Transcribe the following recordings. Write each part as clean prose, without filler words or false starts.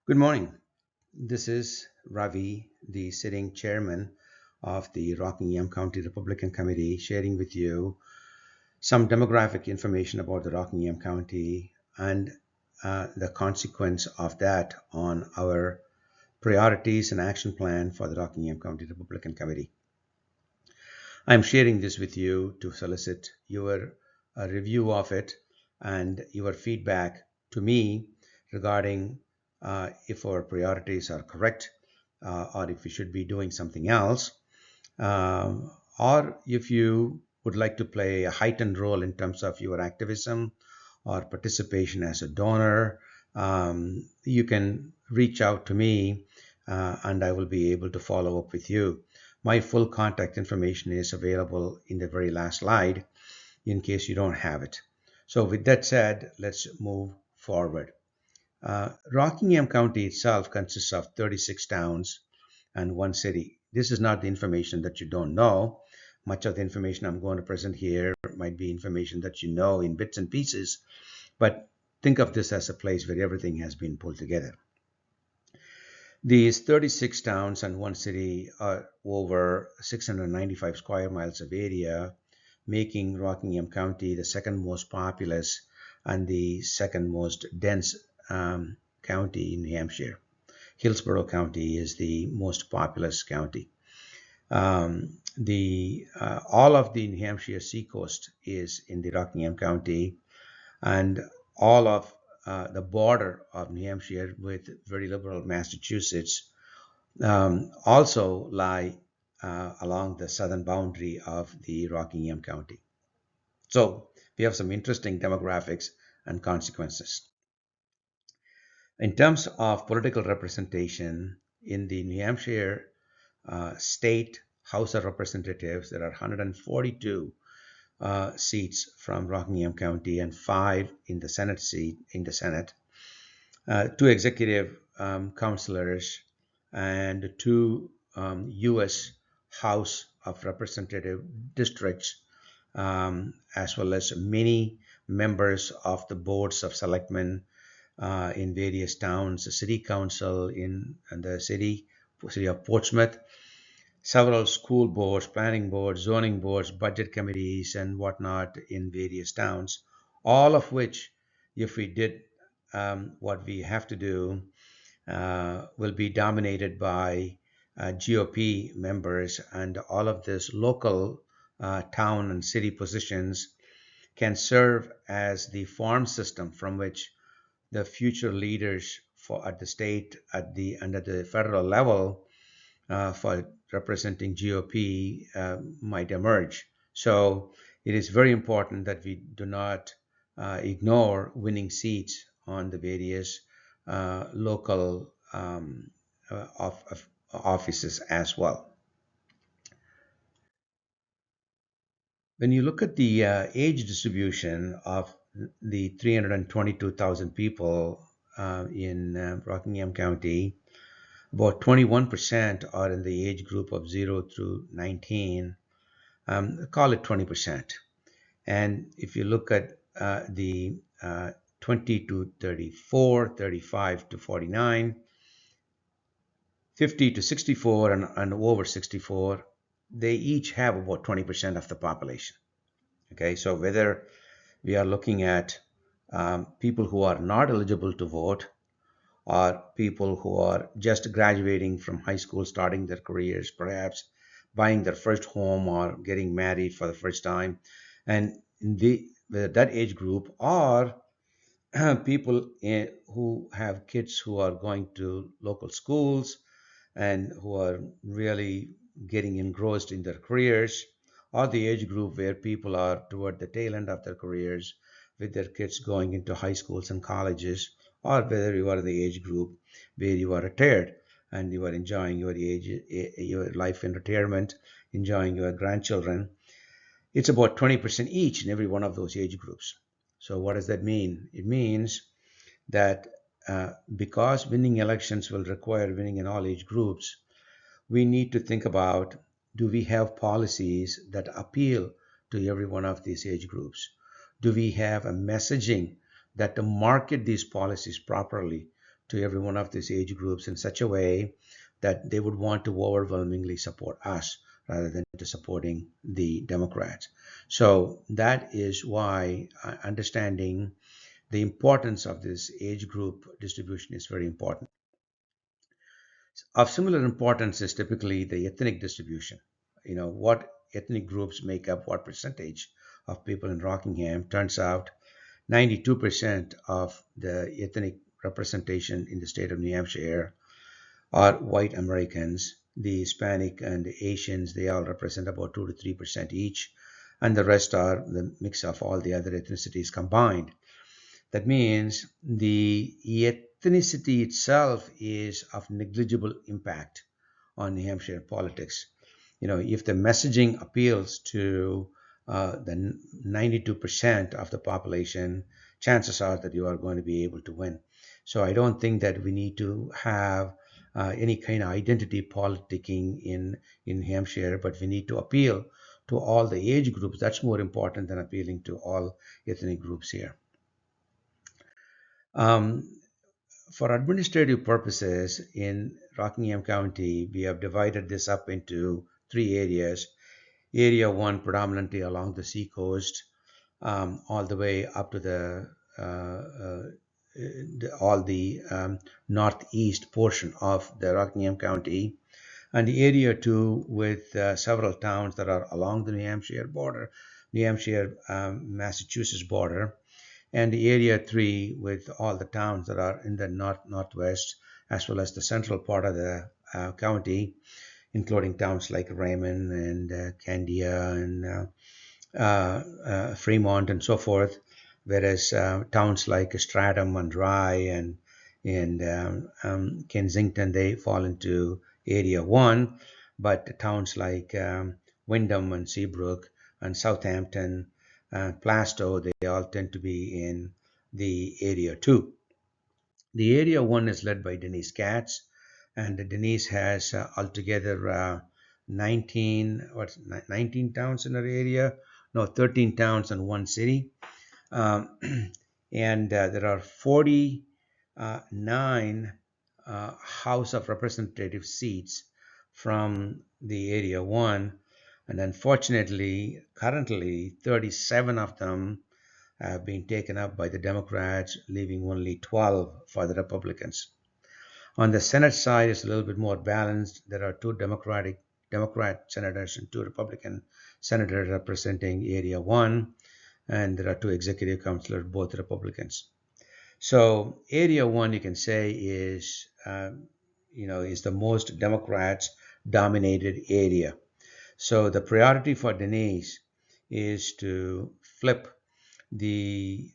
Good morning. This is Ravi, the sitting chairman of the Rockingham County Republican Committee, sharing with you some demographic information about the Rockingham County and the consequence of that on our priorities and action plan for the Rockingham County Republican Committee. I'm sharing this with you to solicit your review of it and your feedback to me regarding if our priorities are correct or if we should be doing something else, or if you would like to play a heightened role in terms of your activism or participation as a donor. You can reach out to me and I will be able to follow up with you. My full contact information is available in the very last slide in case you don't have it. So, with that said, let's move forward. Rockingham County itself consists of 36 towns and one city. This is not the information that you don't know. Much of the information I'm going to present here might be information that you know in bits and pieces, but think of this as a place where everything has been pulled together. These 36 towns and one city are over 695 square miles of area, making Rockingham County the second most populous and the second most dense county in New Hampshire. Hillsborough County is the most populous county. The all of the New Hampshire seacoast is in the Rockingham County, and all of the border of New Hampshire with very liberal Massachusetts also lie along the southern boundary of the Rockingham County. So we have some interesting demographics and consequences. In terms of political representation in the New Hampshire State House of Representatives, there are 142 seats from Rockingham County and 5 in the Senate seat in the Senate, 2 executive councilors, and 2 U.S. House of Representative districts, as well as many members of the boards of selectmen in various towns, the city council in the city of Portsmouth, several school boards, planning boards, zoning boards, budget committees, and whatnot in various towns, all of which, if we did what we have to do, will be dominated by GOP members, and all of this local town and city positions can serve as the farm system from which the future leaders for at the state, at the and at the federal level for representing GOP might emerge. So it is very important that we do not ignore winning seats on the various local offices as well. When you look at the age distribution of the 322,000 people in Rockingham County, about 21% are in the age group of 0 through 19, call it 20%. And if you look at the 20 to 34, 35 to 49, 50 to 64, and over 64, they each have about 20% of the population. Okay, so whether we are looking at people who are not eligible to vote, or people who are just graduating from high school, starting their careers, perhaps buying their first home or getting married for the first time, and that age group, or people who have kids who are going to local schools and who are really getting engrossed in their careers, or the age group where people are toward the tail end of their careers with their kids going into high schools and colleges, or whether you are in the age group where you are retired and you are enjoying your life in retirement, enjoying your grandchildren. It's about 20% each in every one of those age groups. So what does that mean? It means that because winning elections will require winning in all age groups, we need to think about, do we have policies that appeal to every one of these age groups? Do we have a messaging that to market these policies properly to every one of these age groups in such a way that they would want to overwhelmingly support us rather than to supporting the Democrats. So that is why understanding the importance of this age group distribution is very important. Of similar importance is typically the ethnic distribution. What ethnic groups make up what percentage of people in Rockingham. Turns out 92% of the ethnic representation in the state of New Hampshire are white Americans. The Hispanic and the Asians, they all represent about 2 to 3% each, and the rest are the mix of all the other ethnicities combined. That means the ethnicity itself is of negligible impact on New Hampshire politics. If the messaging appeals to the 92% of the population, chances are that you are going to be able to win. So I don't think that we need to have any kind of identity politicking in New Hampshire, but we need to appeal to all the age groups. That's more important than appealing to all ethnic groups here. For administrative purposes in Rockingham County, we have divided this up into 3 areas. Area 1 predominantly along the seacoast, all the way up to all the northeast portion of the Rockingham County, and the Area 2 with several towns that are along the New Hampshire border, New Hampshire Massachusetts border, and the Area 3 with all the towns that are in the northwest, as well as the central part of the county, including towns like Raymond and Candia and Fremont and so forth, whereas towns like Stratham and Rye and Kensington, they fall into Area 1, but towns like Wyndham and Seabrook and Southampton Plastow, they all tend to be in the Area 2. The Area 1 is led by Denise Katz, and Denise has altogether 19 towns in her area. No, 13 towns and 1 city. And there are 49 House of Representative seats from the Area 1. And unfortunately, currently, 37 of them have been taken up by the Democrats, leaving only 12 for the Republicans. On the Senate side, it's a little bit more balanced. There are 2 Democrat senators and 2 Republican senators representing Area 1, and there are 2 executive councilors, both Republicans. So Area 1, you can say, is the most Democrats-dominated area. So the priority for Denise is to flip the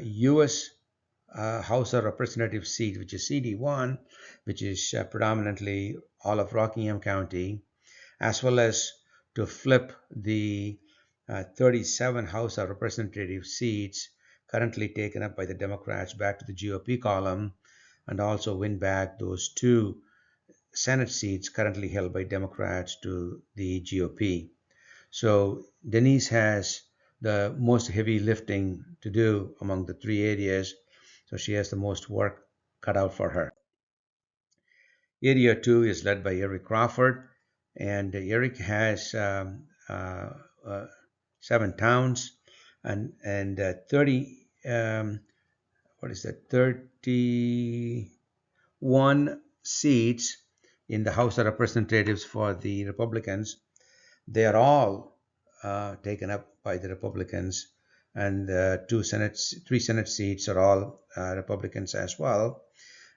U.S. House of Representatives seat, which is CD1, which is predominantly all of Rockingham County, as well as to flip the 37 House of Representative seats currently taken up by the Democrats back to the GOP column, and also win back those 2 Senate seats currently held by Democrats to the GOP. So Denise has the most heavy lifting to do among the 3 areas, so she has the most work cut out for her. Area 2 is led by Eric Crawford, and Eric has 7 towns and 31 seats in the House of Representatives for the Republicans. They are all taken up by the Republicans, and 3 Senate seats are all Republicans as well,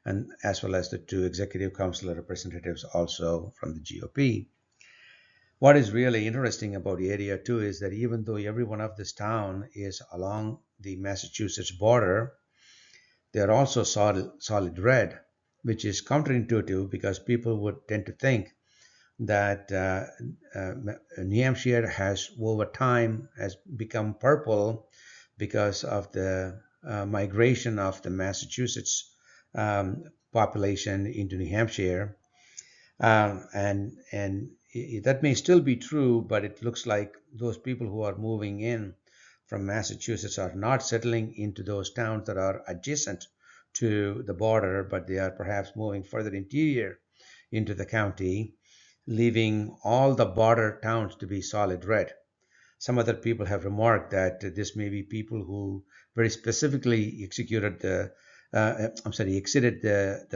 and as well as the 2 executive council representatives also from the GOP. What is really interesting about Area 2 is that even though every one of this town is along the Massachusetts border, they are also solid red, which is counterintuitive because people would tend to think that New Hampshire has over time has become purple because of the migration of the Massachusetts population into New Hampshire, and that may still be true, but it looks like those people who are moving in from Massachusetts are not settling into those towns that are adjacent to the border, but they are perhaps moving further interior into the county, leaving all the border towns to be solid red. Some other people have remarked that this may be people who very specifically exceeded the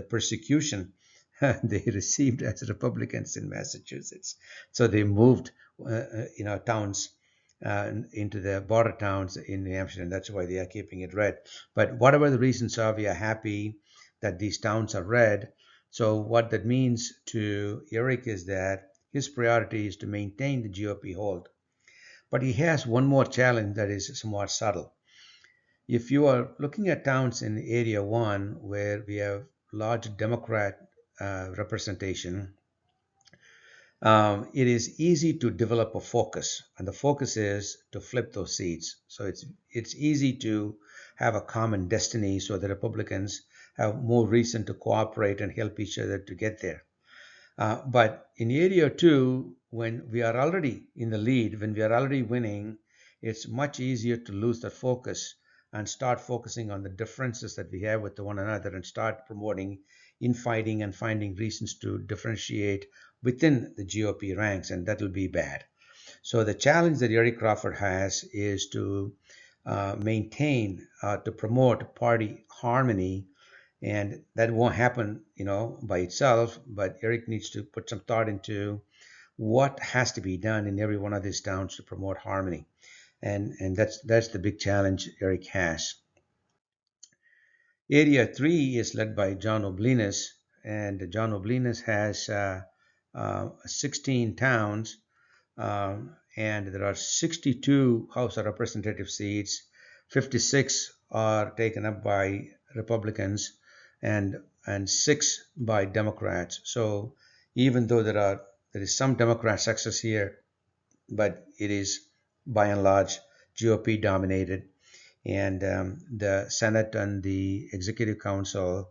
persecution they received as Republicans in Massachusetts. So they moved, towns into the border towns in New Hampshire, and that's why they are keeping it red. But whatever the reasons are, we are happy that these towns are red. So what that means to Eric is that his priority is to maintain the GOP hold. But he has one more challenge that is somewhat subtle. If you are looking at towns in Area 1 where we have large Democrat representation, it is easy to develop a focus, and the focus is to flip those seats. So it's easy to have a common destiny, so the Republicans have more reason to cooperate and help each other to get there. But in Area 2, when we are already in the lead, when we are already winning, it's much easier to lose that focus and start focusing on the differences that we have with one another and start promoting infighting and finding reasons to differentiate within the GOP ranks, and that will be bad. So the challenge that Eric Crawford has is to to promote party harmony, and that won't happen, by itself. But Eric needs to put some thought into what has to be done in every one of these towns to promote harmony, and that's the big challenge Eric has. Area 3 is led by John Oblinus, and John Oblinus has 16 towns, and there are 62 House of Representative seats. 56 are taken up by Republicans, and 6 by Democrats. So even though there is some Democrat success here, but it is by and large GOP dominated, and the Senate and the Executive Council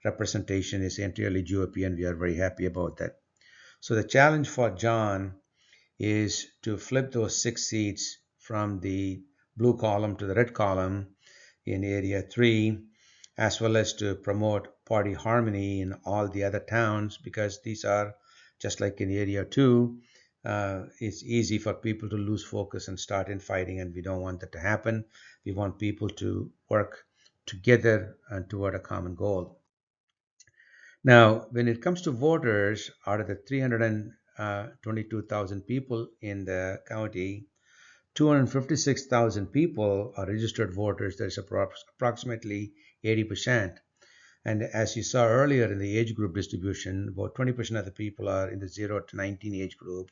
representation is entirely GOP, and we are very happy about that. So the challenge for John is to flip those 6 seats from the blue column to the red column in Area 3, as well as to promote party harmony in all the other towns, because these are just like in Area 2. It's easy for people to lose focus and start infighting, and we don't want that to happen. We want people to work together and toward a common goal. Now, when it comes to voters, out of the 322,000 people in the county, 256,000 people are registered voters. That's approximately 80%. And as you saw earlier in the age group distribution, about 20% of the people are in the 0 to 19 age group.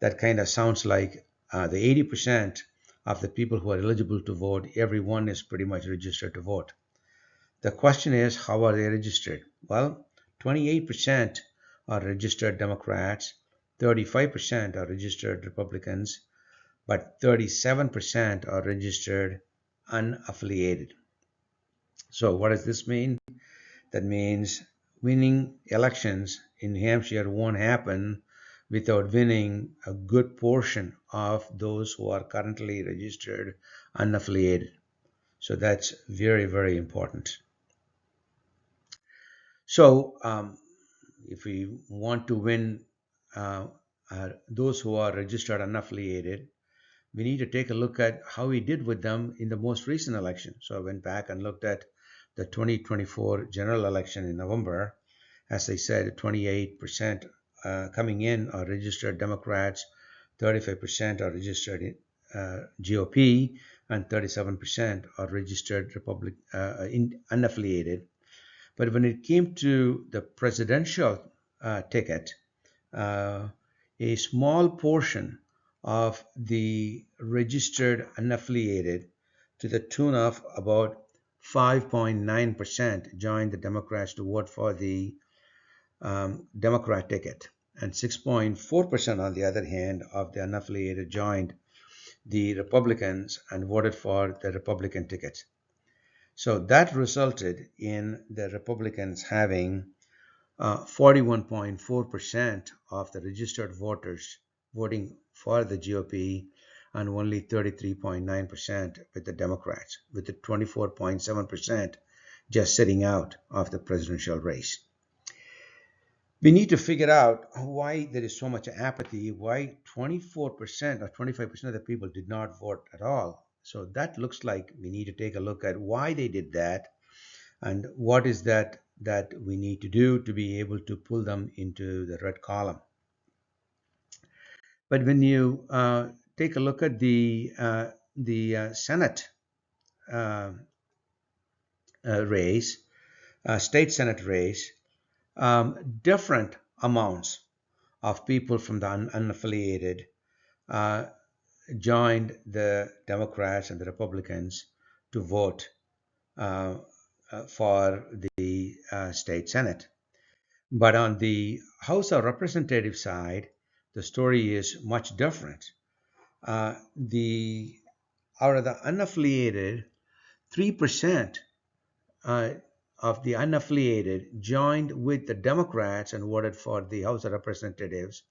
That kind of sounds like the 80% of the people who are eligible to vote, everyone is pretty much registered to vote. The question is, how are they registered? Well, 28% are registered Democrats, 35% are registered Republicans, but 37% are registered unaffiliated. So what does this mean? That means winning elections in New Hampshire won't happen without winning a good portion of those who are currently registered unaffiliated. So that's very, very important. So if we want to win those who are registered unaffiliated, we need to take a look at how we did with them in the most recent election. So I went back and looked at the 2024 general election in November. As I said, 28% coming in are registered Democrats, 35% are registered GOP, and 37% are registered unaffiliated. But when it came to the presidential ticket, a small portion of the registered unaffiliated, to the tune of about 5.9%, joined the Democrats to vote for the Democrat ticket, and 6.4% on the other hand of the unaffiliated joined the Republicans and voted for the Republican ticket. So that resulted in the Republicans having 41.4% of the registered voters voting for the GOP, and only 33.9% with the Democrats, with the 24.7% just sitting out of the presidential race. We need to figure out why there is so much apathy, why 24% or 25% of the people did not vote at all. So that looks like we need to take a look at why they did that and what is that we need to do to be able to pull them into the red column. But when you take a look at the Senate uh, race, state Senate race, different amounts of people from the unaffiliated uh, joined the Democrats and the Republicans to vote uh, for the state Senate. But on the House of Representatives side, the story is much different. The out of the unaffiliated, 3% of the unaffiliated joined with the Democrats and voted for the House of Representatives,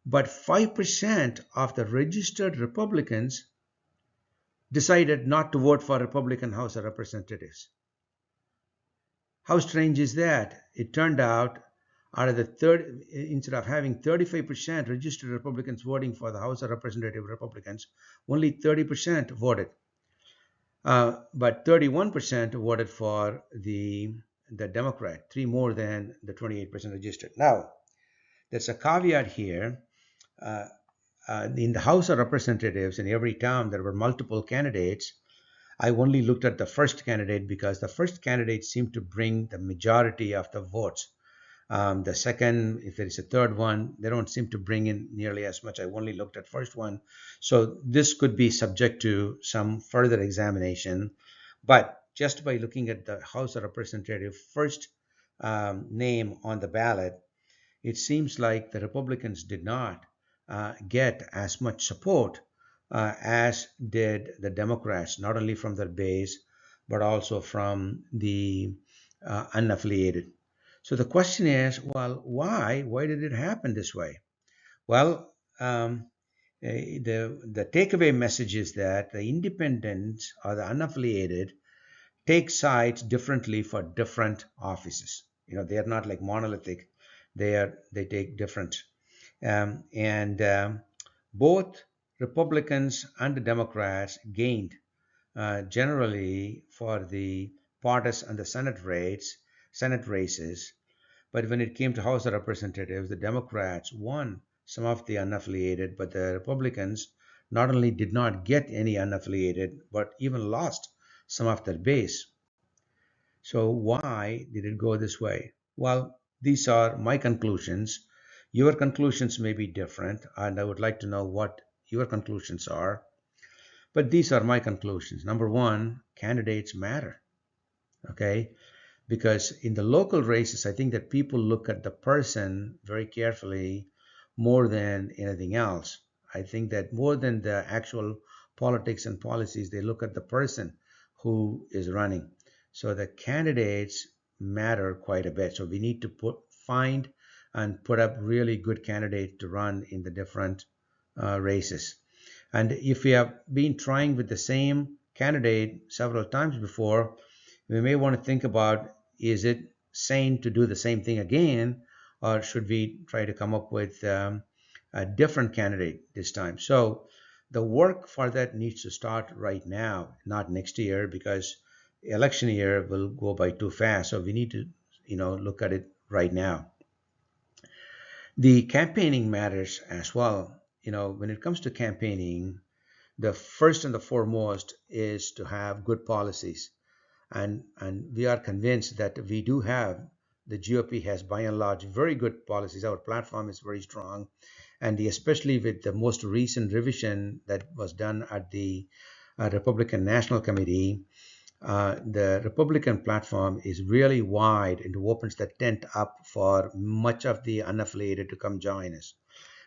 but 5% of the registered Republicans decided not to vote for Republican House of Representatives. How strange is that? It turned out of the third, instead of having 35% registered Republicans voting for the House of Representative Republicans, only 30% voted. But 31% voted for the Democrat, three more than the 28% registered. Now, there's a caveat here. In the House of Representatives, in every town, there were multiple candidates. I only looked at the first candidate because the first candidate seemed to bring the majority of the votes. The second, if there is a third one, they don't seem to bring in nearly as much. I only looked at first one. So this could be subject to some further examination. But just by looking at the House of Representatives first name on the ballot, it seems like the Republicans did not get as much support as did the Democrats, not only from their base, but also from the unaffiliated. So the question is, well, why? Why did it happen this way? Well, the takeaway message is that the independents or the unaffiliated take sides differently for different offices. They are not like monolithic. They take different, and both Republicans and the Democrats gained generally for the partisan and the Senate races. But when it came to House of Representatives, the Democrats won some of the unaffiliated, but the Republicans not only did not get any unaffiliated, but even lost some of their base. So why did it go this way? Well, these are my conclusions. Your conclusions may be different, and I would like to know what your conclusions are. But these are my conclusions. Number one, candidates matter. Okay? Because in the local races, I think that people look at the person very carefully more than anything else. I think that more than the actual politics and policies, they look at the person who is running. So the candidates matter quite a bit. So we need to find and put up really good candidates to run in the different races. And if we have been trying with the same candidate several times before, we may want to think about, is it sane to do the same thing again, or should we try to come up with a different candidate this time? So the work for that needs to start right now, not next year, because election year will go by too fast. So we need to, look at it right now. The campaigning matters as well. When it comes to campaigning, the first and the foremost is to have good policies. And we are convinced that we do have, the GOP has by and large very good policies. Our platform is very strong. And especially with the most recent revision that was done at the Republican National Committee, the Republican platform is really wide and opens the tent up for much of the unaffiliated to come join us.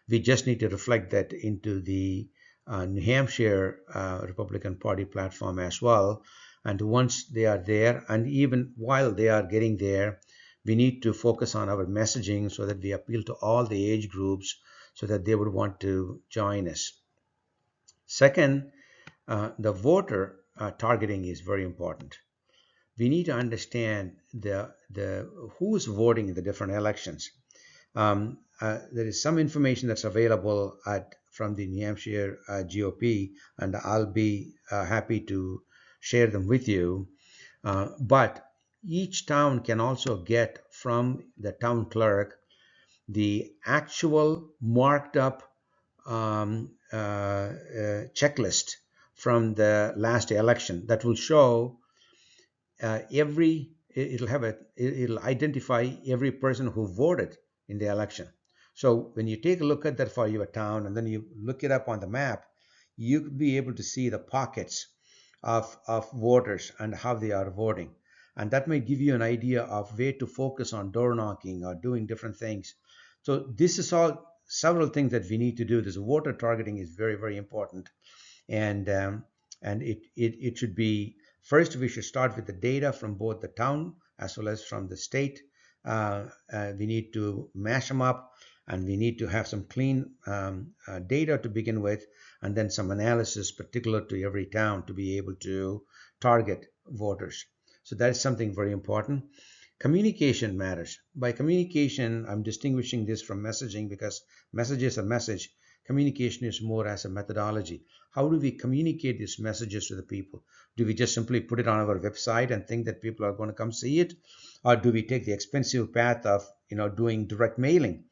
We just need to reflect that into the New Hampshire Republican Party platform as well. And once they are there, and even while they are getting there, we need to focus on our messaging so that we appeal to all the age groups so that they would want to join us. Second, the voter targeting is very important, we need to understand the who's voting in the different elections. There is some information that's available from the New Hampshire GOP, and I'll be happy to share them with you. But each town can also get from the town clerk the actual marked up checklist from the last election that will show it'll identify every person who voted in the election. So when you take a look at that for your town and then you look it up on the map, you'll be able to see the pockets of voters and how they are voting. And that might give you an idea of where to focus on door knocking or doing different things. So this is all several things that we need to do. This voter targeting is very, very important. And it should be, first we should start with the data from both the town as well as from the state. We need to mash them up, and we need to have some clean data to begin with, and then some analysis particular to every town to be able to target voters. So that is something very important. Communication matters. By communication, I'm distinguishing this from messaging, because message is a message. Communication is more as a methodology. How do we communicate these messages to the people? Do we just simply put it on our website and think that people are going to come see it? Or do we take the expensive path of doing direct mailing?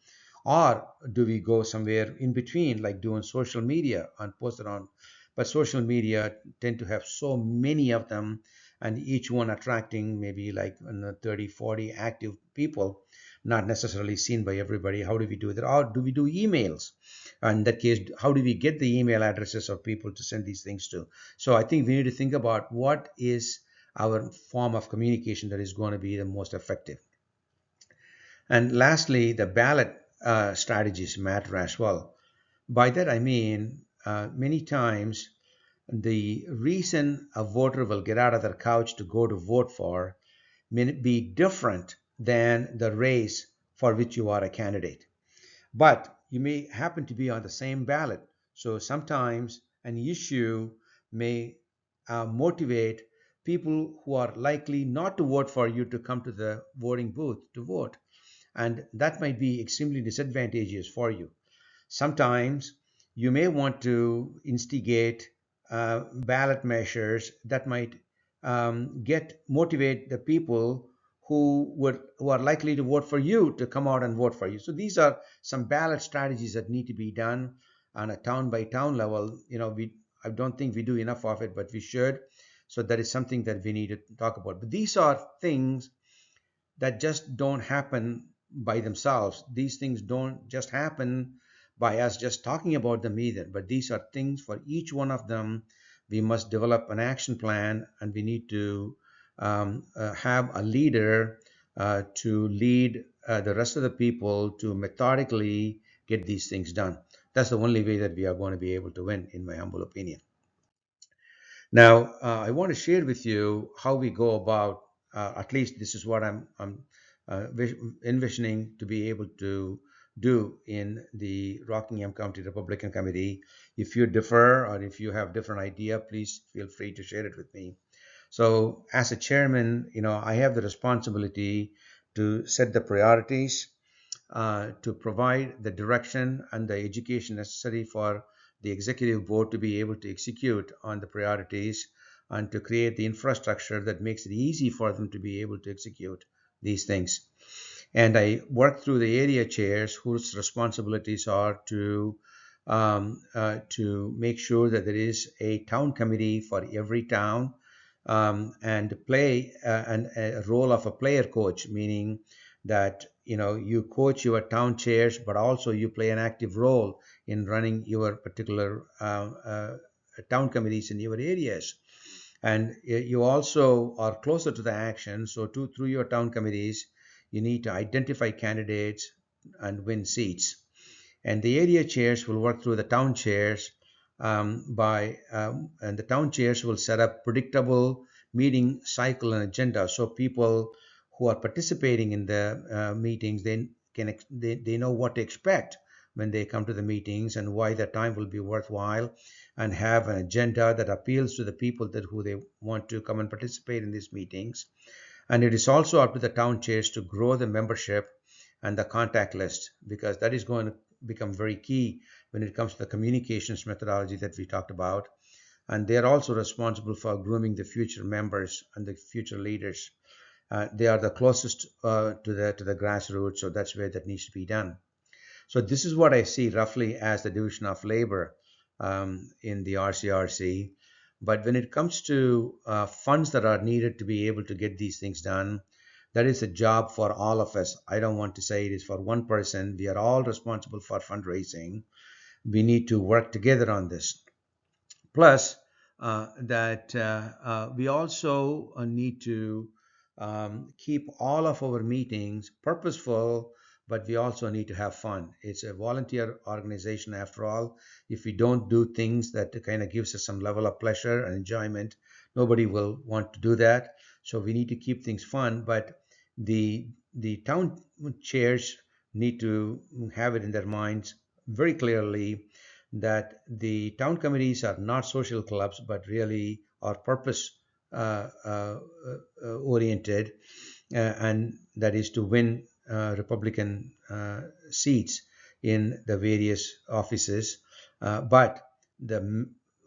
Or do we go somewhere in between, like doing social media and post it on? But social media tend to have so many of them, and each one attracting maybe like 30, 40 active people, not necessarily seen by everybody. How do we do that? Or do we do emails? In that case, how do we get the email addresses of people to send these things to? So I think we need to think about what is our form of communication that is going to be the most effective. And lastly, the ballot strategies matter as well. By that I mean, many times the reason a voter will get out of their couch to go to vote for may be different than the race for which you are a candidate. But you may happen to be on the same ballot. So sometimes an issue may motivate people who are likely not to vote for you to come to the voting booth to vote. And that might be extremely disadvantageous for you. Sometimes you may want to instigate ballot measures that might motivate the people who are likely to vote for you to come out and vote for you. So these are some ballot strategies that need to be done on a town by town level. I don't think we do enough of it, but we should. So that is something that we need to talk about. But these are things that just don't happen by themselves. These things don't just happen by us just talking about them either. But these are things, for each one of them, we must develop an action plan, and we need to have a leader to lead the rest of the people to methodically get these things done. That's the only way that we are going to be able to win, in my humble opinion. Now, I want to share with you how we go about, at least this is what I'm envisioning to be able to do in the Rockingham County Republican Committee. If you differ or if you have different idea, please feel free to share it with me. So as a chairman, I have the responsibility to set the priorities, to provide the direction and the education necessary for the executive board to be able to execute on the priorities, and to create the infrastructure that makes it easy for them to be able to execute these things. And I work through the area chairs, whose responsibilities are to make sure that there is a town committee for every town, and play a role of a player coach, meaning that you coach your town chairs, but also you play an active role in running your particular town committees in your areas. And you also are closer to the action. So through your town committees, you need to identify candidates and win seats. And the area chairs will work through the town chairs, and the town chairs will set up predictable meeting cycle and agenda, so people who are participating in the meetings, they know what to expect when they come to the meetings and why their time will be worthwhile, and have an agenda that appeals to the people that who they want to come and participate in these meetings. And it is also up to the town chairs to grow the membership and the contact list, because that is going to become very key when it comes to the communications methodology that we talked about. And they are also responsible for grooming the future members and the future leaders. They are the closest to the grassroots, so that's where that needs to be done. So this is what I see roughly as the division of labor in the RCRC. But when it comes to funds that are needed to be able to get these things done, that is a job for all of us. I don't want to say it is for one person. We are all responsible for fundraising. We need to work together on this. Plus, that we also need to keep all of our meetings purposeful, but we also need to have fun. It's a volunteer organization after all. If we don't do things that kind of gives us some level of pleasure and enjoyment, nobody will want to do that. So we need to keep things fun, but the town chairs need to have it in their minds very clearly that the town committees are not social clubs, but really are purpose oriented, and that is to win Republican seats in the various offices. But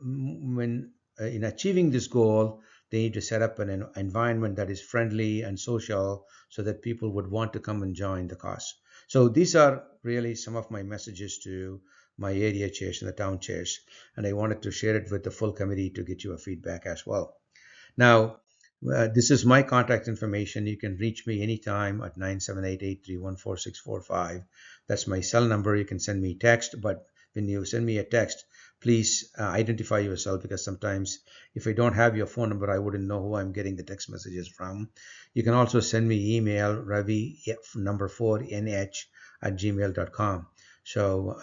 when in achieving this goal, they need to set up an environment that is friendly and social so that people would want to come and join the cause. So these are really some of my messages to my area chairs and the town chairs, and I wanted to share it with the full committee to get your feedback as well. Now, this is my contact information. You can reach me anytime at 978-831-4645. That's my cell number. You can send me text, but when you send me a text, please identify yourself, because sometimes if I don't have your phone number, I wouldn't know who I'm getting the text messages from. You can also send me email, Ravi, number 4nh@gmail.com. So,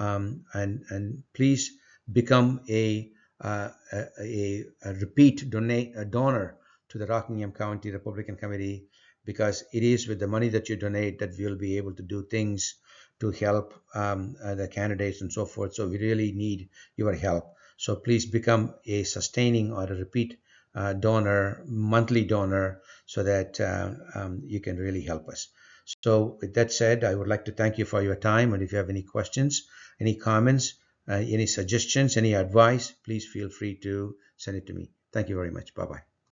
and please become a repeat donor to the Rockingham County Republican Committee, because it is with the money that you donate that we'll be able to do things to help the candidates and so forth. So we really need your help. So please become a sustaining or a repeat donor, monthly donor, so that you can really help us. So with that said, I would like to thank you for your time. And if you have any questions, any comments, any suggestions, any advice, please feel free to send it to me. Thank you very much. Bye-bye.